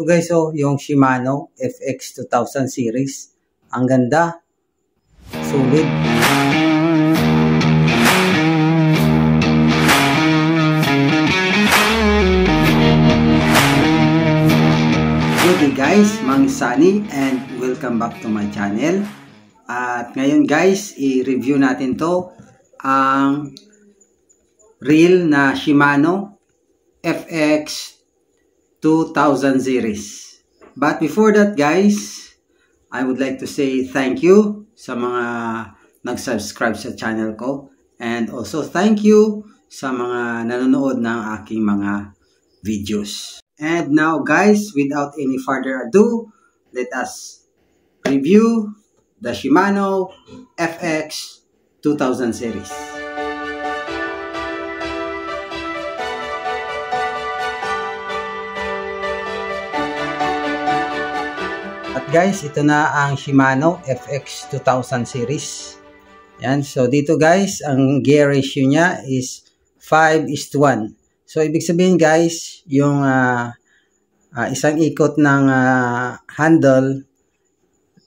So guys, yung Shimano FX 2000 series. Ang ganda. Sulit. Good day guys, Mang Sunny and welcome back to my channel. At ngayon guys, i-review natin to ang reel na Shimano FX 2000 series. But before that guys, I would like to say thank you sa mga nag-subscribe sa channel ko, and also thank you sa mga nanonood ng aking mga videos. And now guys, without any further ado, let us review the Shimano FX 2000 series. At guys, ito na ang Shimano FX 2000 series. Yan. So dito guys, ang gear ratio niya is 5:1. So ibig sabihin guys, yung isang ikot ng handle,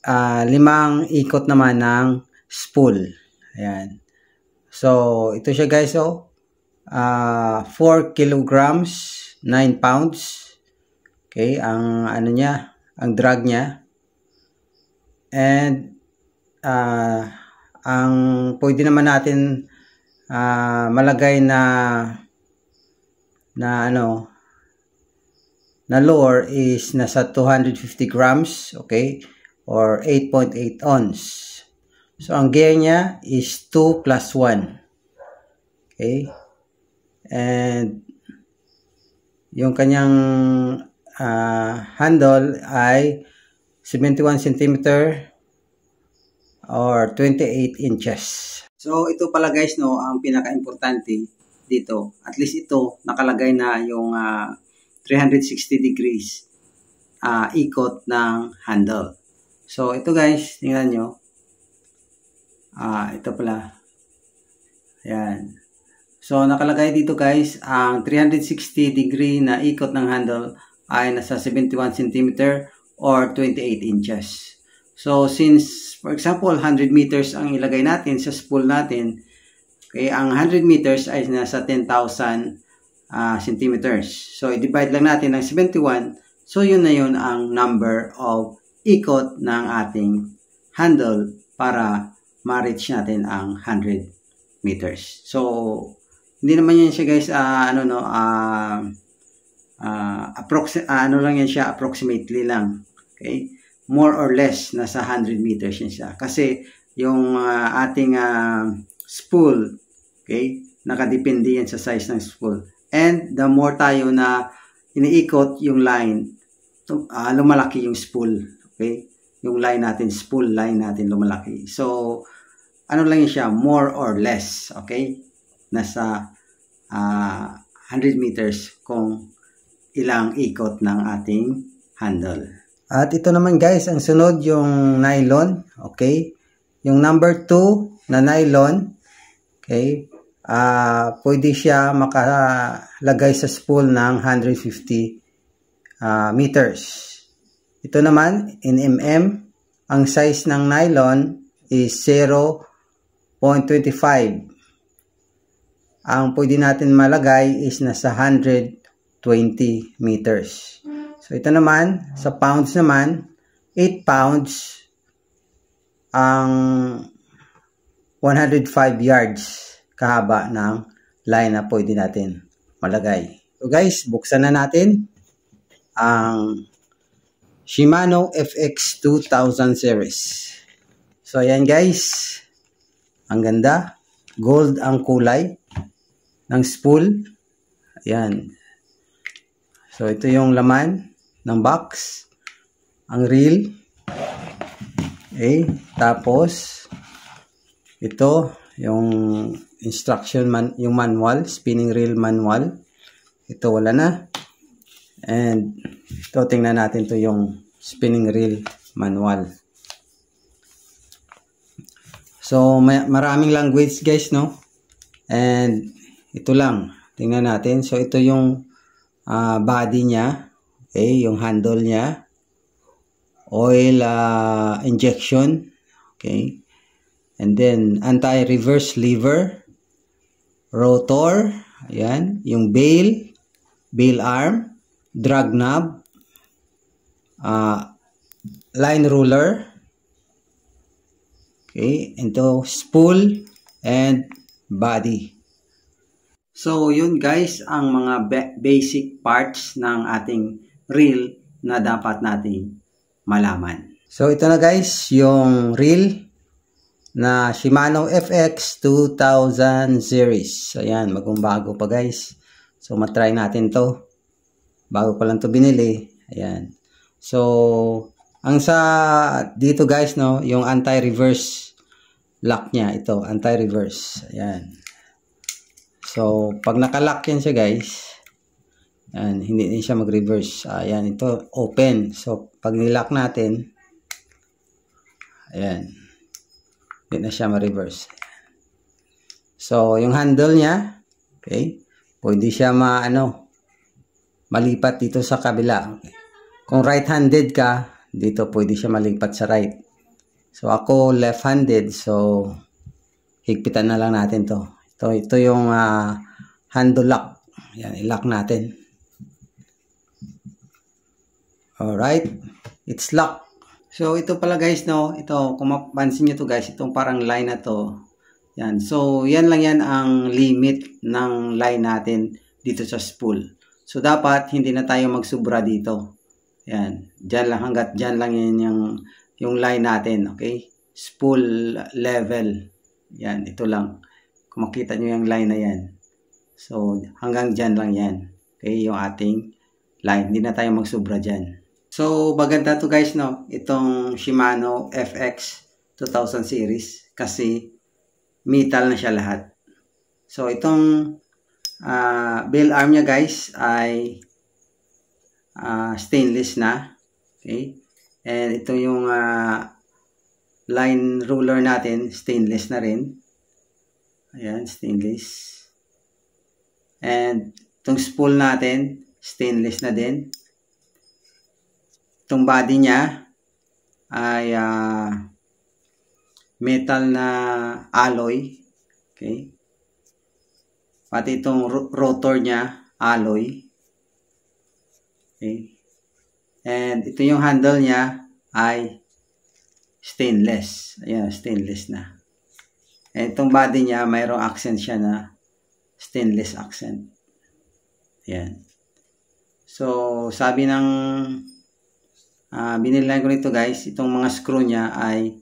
5 ikot naman ng spool. Ayan. So ito siya guys, 4 kilograms, 9 pounds. Okay, ang ano niya, ang drag niya. And ang pwede naman natin malagay na lure is nasa 250 grams, okay, or 8.8 ounce. So ang gear niya is 2+1, okay, and yung kanyang handle ay 71 cm or 28 inches. So ito pala guys, ang pinaka-importante dito, at least ito nakalagay na yung 360 degrees ikot ng handle. So ito guys, tingnan nyo, ito pala, ayan. So nakalagay dito guys, ang 360 degree na ikot ng handle ay nasa 71 cm or 28 inches. So since for example 100 meters ang ilagay natin sa spool natin, okay, ang 100 meters ay nasa 10,000 centimeters. So i-divide lang natin ng 71. So yun na yun ang number of ikot ng ating handle para ma-reach natin ang 100 meters. So hindi naman yan siya guys, lang yan siya, approximately lang. Okay? More or less, nasa 100 meters yan siya. Kasi, yung ating spool, okay, nakadepende yan sa size ng spool. And, the more tayo na iniikot yung line, lumalaki yung spool. Okay? Yung line natin, spool line natin, lumalaki. So, ano lang yan siya, more or less. Okay? Nasa 100 meters kung ilang ikot ng ating handle. At ito naman guys, ang sunod yung nylon. Okay, yung number 2 na nylon, okay, pwede siya makalagay sa spool ng 150 meters. Ito naman in mm, ang size ng nylon is 0.25. Ang pwede natin malagay is nasa 120 meters. So ito naman, sa pounds naman, 8 pounds ang 105 yards kahaba ng line na pwede natin malagay. So guys, buksan na natin ang Shimano FX 2000 series. So ayan guys, ang ganda. Gold ang kulay ng spool. Ayan. So ito yung laman ng box, ang reel. Okay, tapos ito yung instruction yung manual, spinning reel manual. Ito wala na. And ito, tingnan natin to yung spinning reel manual. So maraming language guys, and ito lang, tingnan natin. So ito yung body niya. Okay, yung handle niya. Oil injection. Okay. And then, anti-reverse lever. Rotor. Ayan. Yung bail arm. Drag knob. Line ruler. Okay. Ito, spool. And body. So, yun guys, ang mga basic parts ng ating reel na dapat nating malaman. So, ito na guys, yung reel na Shimano FX 2000 series. Ayan, bagong-bago pa guys. So, matry natin to. Bago pa lang to binili. Ayan. So, ang sa dito guys, no, yung anti-reverse lock niya, ito, anti-reverse. Ayan. So, pag nakalock yan siya guys, ayan, hindi din siya mag-reverse. Ayan, ito, open. So, pag nilock natin, ayan, hindi na siya ma-reverse. So, yung handle niya, okay, pwede siya malipat dito sa kabila. Okay. Kung right-handed ka, dito pwede siya malipat sa right. So, ako left-handed. So, higpitan na lang natin to. Ito yung handle lock. Yan, i-lock natin. Alright. It's locked. So, ito pala guys, no. Ito, kung mapansin nyo to guys, itong parang line na to. Yan. So, yan lang yan ang limit ng line natin dito sa spool. So, dapat hindi na tayo magsubra dito. Yan. Diyan lang, hanggat diyan lang yan yung line natin, okay? Spool level. Yan, ito lang. Kung makita nyo yung line na yan. So, hanggang dyan lang yan. Okay, yung ating line. Hindi na tayo magsubra dyan. So, maganda to guys, no? Itong Shimano FX 2000 series. Kasi, metal na siya lahat. So, itong bail arm niya guys ay stainless na. Okay. And ito yung line ruler natin, stainless na rin. Ayan, stainless. And itong spool natin, stainless na din. Itong body niya ay metal na alloy. Okay. Pati itong rotor niya, alloy. Okay. And ito yung handle niya ay stainless. Ayan, stainless na. And itong body niya, mayroong accent siya na stainless accent. Ayan. So, sabi ng binilan ko nito guys, itong mga screw niya ay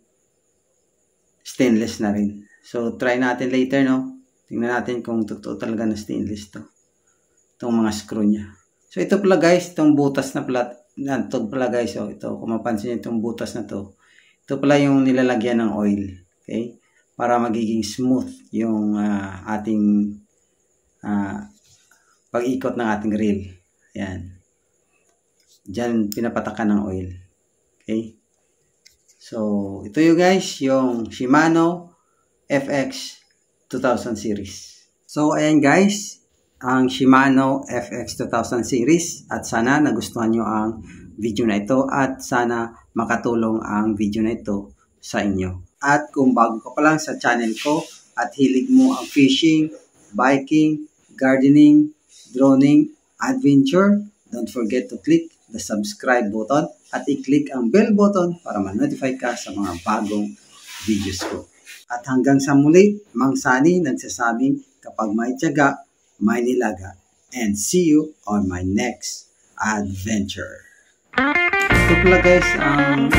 stainless na rin. So, try natin later, no? Tingnan natin kung totoo talaga na stainless to. Itong mga screw niya. So, ito pala guys, itong butas na pala, ito pala guys, oh, ito, kung mapansin nyo itong butas na to, ito pala yung nilalagyan ng oil. Okay? Para magiging smooth yung ating pag-ikot ng ating reel. Ayan. Diyan pinapatakan ng oil. Okay? So, ito yung guys, yung Shimano FX 2000 series. So, ayan guys, ang Shimano FX 2000 series at sana nagustuhan nyo ang video na ito at sana makatulong ang video na ito sa inyo. At kung bago ka pa lang sa channel ko at hilig mo ang fishing, biking, gardening, droning, adventure, don't forget to click the subscribe button at i-click ang bell button para ma-notify ka sa mga bagong videos ko. At hanggang sa muli, Mang Sunny nagsasabing kapag may tiyaga, may nilaga, and see you on my next adventure. Ito pala guys ang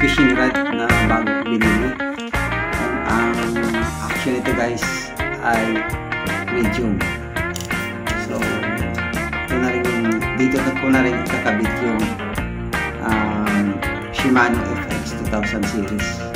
fishing rod na bago binili. Ang action nito guys ay medium. So, ito na rin yung, dito na ko na rin ikakabit yung Shimano FX 2000 series.